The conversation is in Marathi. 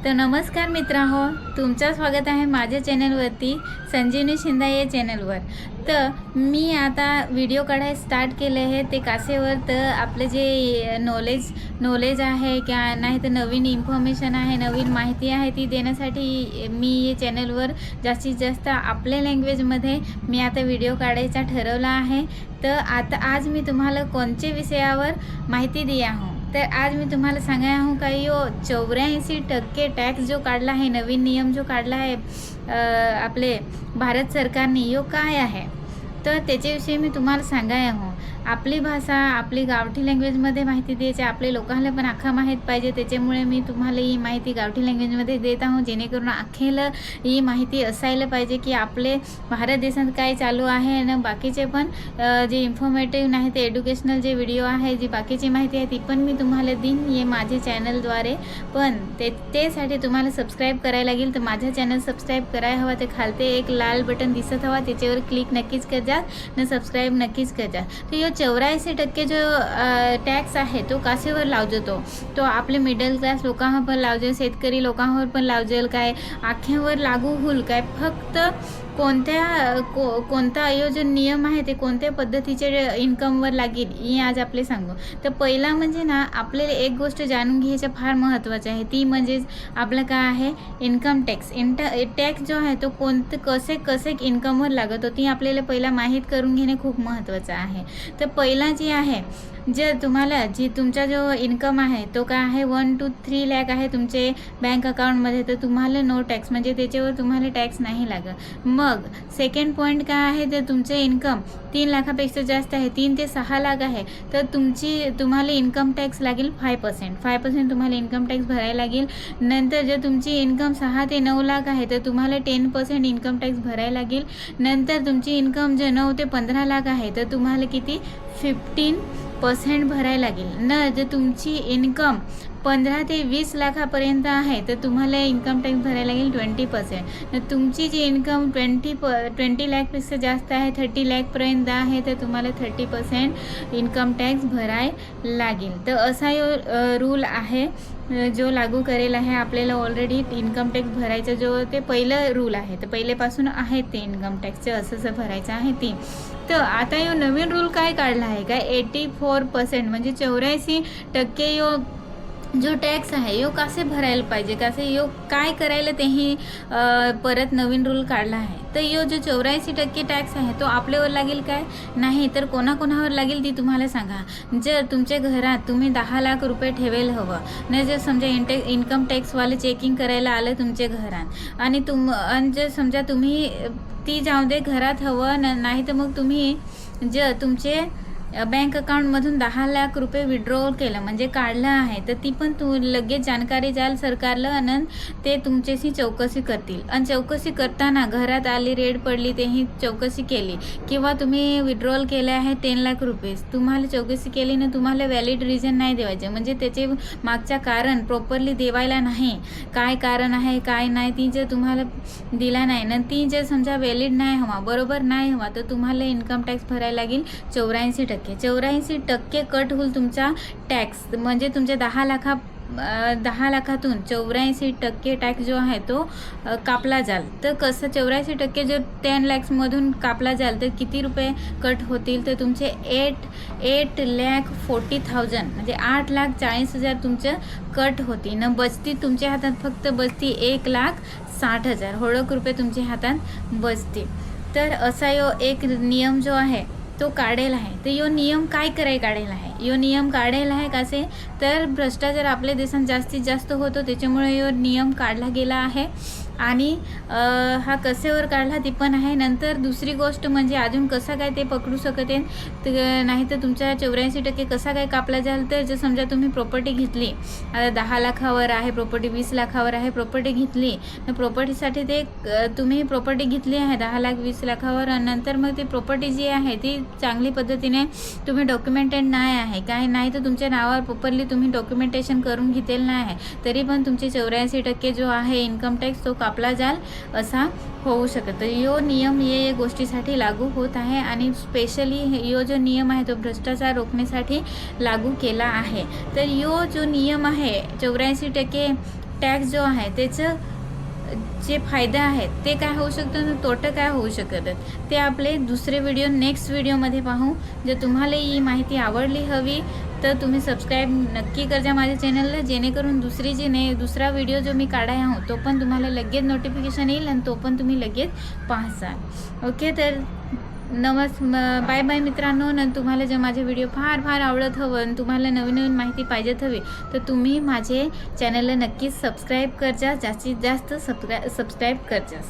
तर नमस्कार मित्रांनो, तुमचं स्वागत आहे माझ्या चॅनलवरती संजीवनी शिंदे या चॅनलवर। तर मी आता व्हिडिओ काढायला स्टार्ट केले आहे ते कासेवर। तर आपले जे नॉलेज आहे किंवा नाही तर नवीन इन्फॉर्मेशन आहे, नवीन माहिती आहे ती देण्यासाठी मी या चॅनलवर जास्तीत जास्त आपल्या लँग्वेजमध्ये मी आता व्हिडिओ काढायचा ठरवला आहे। तर आज मी तुम्हाला कोणत्या विषयावर माहिती दिली आहे। तर आज मी तुम्हाला सांगणार हूँ का यो 84% टॅक्स जो काढला आहे, नवीन नियम जो काढला आहे आपले भारत सरकारने, यो काय आहे तर त्याच्याविषयी मी तुम्हाला सांगणार हूँ। आपली भाषा आपली गावठी लँग्वेजमध्ये माहिती द्यायची, आपले लोकांना पण अख्खा माहीत पाहिजे, त्याच्यामुळे मी तुम्हाला ही माहिती गावठी लँग्वेजमध्ये देत आहोत, जेणेकरून अख्खेला ही माहिती असायला पाहिजे की आपले भारत देशात काय चालू आहे। आणि बाकीचे पण जे इन्फॉर्मेटिव्ह नाही ते एज्युकेशनल जे व्हिडिओ आहे, जी बाकीची माहिती आहे ती पण मी तुम्हाला देईन ये माझे चॅनलद्वारे। पण त्यासाठी तुम्हाला सबस्क्राईब करायला लागेल। तर माझा चॅनल सबस्क्राईब करायला हवा, ते खालते एक लाल बटन दिसत हवा, त्याच्यावर क्लिक नक्कीच कर जा आणि सबस्क्राईब नक्कीच कर जा। तर 84% जो टॅक्स आहे तो कासेवर लावतो, तो आपले मिडल क्लास लोकांवर पण लावजेल, शेतकरी लोकांवर पण लावजेल, काय आख्यावर लागू होईल काय, फक्त कोणता आयोजन नियम आहे ते कोणत्या पद्धतीचे इन्कमवर लागेल हे आज आपले सांगू। तर पहिला म्हणजे ना, आपल्याला एक गोष्ट जाणून घ्यायचं फार महत्त्वाचं आहे, ती म्हणजे आपलं काय आहे इन्कम टॅक्स। टॅक्स जो आहे तो कसे इन्कमवर लागतो ती आपल्याला पहिला माहीत करून घेणे खूप महत्त्वाचं आहे। तर पहिला जी आहे, जर तुम्हाला जी तुमचा जो इन्कम आहे तो काय आहे 1 to 3 लाख आहे तुमचे बँक अकाउंटमध्ये, तर तुम्हाला नो टॅक्स म्हणजे त्याच्यावर तुम्हाला टॅक्स नाही लागत। मग सेकंड पॉईंट काय आहे, तर तुमचे इन्कम 3 लाखापेक्षा जास्त आहे, 3 ते 6 लाख आहे, तर तुम्हाला इन्कम टॅक्स लागेल 5% तुम्हाला इन्कम टॅक्स भरायला लागेल। नंतर जर तुमची इन्कम 6 ते 9 लाख आहे तर तुम्हाला 10% इन्कम टॅक्स भरायला लागेल। नंतर तुमची इन्कम जर 9 ते 15 लाख आहे तर तुम्हाला किती 15% भरायला लागेल न। जर तुमची इन्कम 15 ते 20 लाखापर्यंत आहे तर तुम्हाला इन्कम टॅक्स भरायला लागेल 20%। तुमची जी इन्कम 20 लाखपेक्षा जास्त आहे, 30 लाखपर्यंत आहे, तर तुम्हाला 30% इन्कम टॅक्स भरायला लागेल। तर असा रूल आहे जो लागू करेल आहे आपल्याला। ऑलरेडी इन्कम टॅक्स भरायचं जो ते पहिलं रूल आहे, तर पहिलेपासून आहे ते इन्कम टॅक्सचं असं भरायचं आहे ती। तर आता यो नवीन रूल काय काढला आहे काय 84% म्हणजे 84% यो जो टॅक्स आहे यो कसे भरायला पाहिजे, कसे यो काय करायला तेही परत नवीन रूल काढला आहे। तर यो जो 84% टॅक्स आहे तो आपल्यावर लागेल काय नाही, तर कोणाकोणावर लागेल ती तुम्हाला सांगा। जर तुमच्या घरात तुम्ही 10 लाख रुपये ठेवायला हवं नाही, जर समजा इन्कम टॅक्सवाले चेकिंग करायला आलं तुमच्या घरात आणि जर समजा तुम्ही ती जाऊ दे घरात हवं नाही, तर मग तुम्ही जर तुमचे बँक अकाउंटमधून 10 लाख रुपये विड्रॉ केलं म्हणजे काढलं आहे, तर ती पण लगेच जानकारी जाल सरकारला आणि ते तुमच्याशी चौकशी करतील। आणि चौकशी करताना घरात आली रेड पडली तेही चौकशी केली, किंवा तुम्ही विड्रॉल केले आहे 10 लाख रुपये, तुम्हाला चौकशी केली ना, तुम्हाला व्हॅलिड रिझन नाही द्यायचे, म्हणजे त्याचे मागच्या कारण प्रॉपरली देवायला नाही, काय कारण आहे काय नाही ती जर तुम्हाला दिला नाही ना, ती जर समजा व्हॅलिड नाही हवा, बरोबर नाही हवा, तर तुम्हाला इन्कम टॅक्स भरायला लागेल 84%। 84% कट होईल तुमचा टॅक्स, म्हणजे तुमच्या 10 लाखातून 84% टॅक्स जो आहे तो कापला जाल। तर कसं 84% जर 10 लाखमधून कापला जाल तर किती रुपये कट होतील, तर तुमचे 8,40,000 म्हणजे 8,40,000 तुमचं कट होती न, बचती तुमच्या हातात फक्त बचती 1,60,000 होळक रुपये तुमच्या हातात बचते। तर असा यो एक नियम जो आहे तो काढेल आहे। तर यो नियम काय काढेल आहे, यो नियम काढेल आहे कसे, तर भ्रष्टाचार आपल्या देशात जास्तीत जास्त होतो, त्याच्यामुळे यो नियम काढला गेला आहे। आणि हा कसेवर काढला ती पण आहे। नंतर दुसरी गोष्ट म्हणजे अजून कसा काय ते पकडू शकते नाही, तर तुमच्या 84% कसा काय कापला जाल, तर जर समजा तुम्ही प्रॉपर्टी घेतली, आता 10 लाखावर आहे प्रॉपर्टी, 20 लाखावर आहे प्रॉपर्टी घेतली, तर प्रॉपर्टीसाठी ते तुम्ही प्रॉपर्टी घेतली आहे 10 लाख 20 लाखावर, आणि नंतर मग ती प्रॉपर्टी जी आहे ती चांगली पद्धतीने तुम्ही डॉक्युमेंटेड नाही आहे काय नाही, तर तुमच्या नावावर प्रॉपरली तुम्ही डॉक्युमेंटेशन करून घेतलेलं नाही आहे, तरी पण तुमचे 84% जो आहे इन्कम टॅक्स तो कापला जाल असा होऊ शकतो। यो नियम ये गोष्टीसाठी लागू होत आहे आणि स्पेशली यो जो नियम आहे तो भ्रष्टाचार रोखण्यासाठी लागू केला आहे। तर यो जो नियम आहे 84% टॅक्स जो आहे त्याचं जे फायदा आहेत ते काय होऊ शकतं आणि तोटं काय होऊ शकतं ते आपले दुसरे व्हिडिओ नेक्स्ट व्हिडिओमध्ये पाहू. जर तुम्हाला ही माहिती आवडली हवी तर तुम्ही सबस्क्राईब नक्की करजा माझ्या चॅनलला, जेणेकरून दुसरा व्हिडिओ जो मी काढाय आहो तो पण तुम्हाला लगेच नोटिफिकेशन येईल आणि तो पण तुम्ही लगेच पाहसाल. ओके, तर बाय बाय मित्रांनो. तुम्हाला जर माझे व्हिडिओ फार आवडत हवं आणि तुम्हाला नवीन माहिती पाहिजेत हवी तर तुम्ही माझे चॅनलला नक्कीच सबस्क्राईब करजा, जास्तीत जास्त सबस्क्राईब करजा.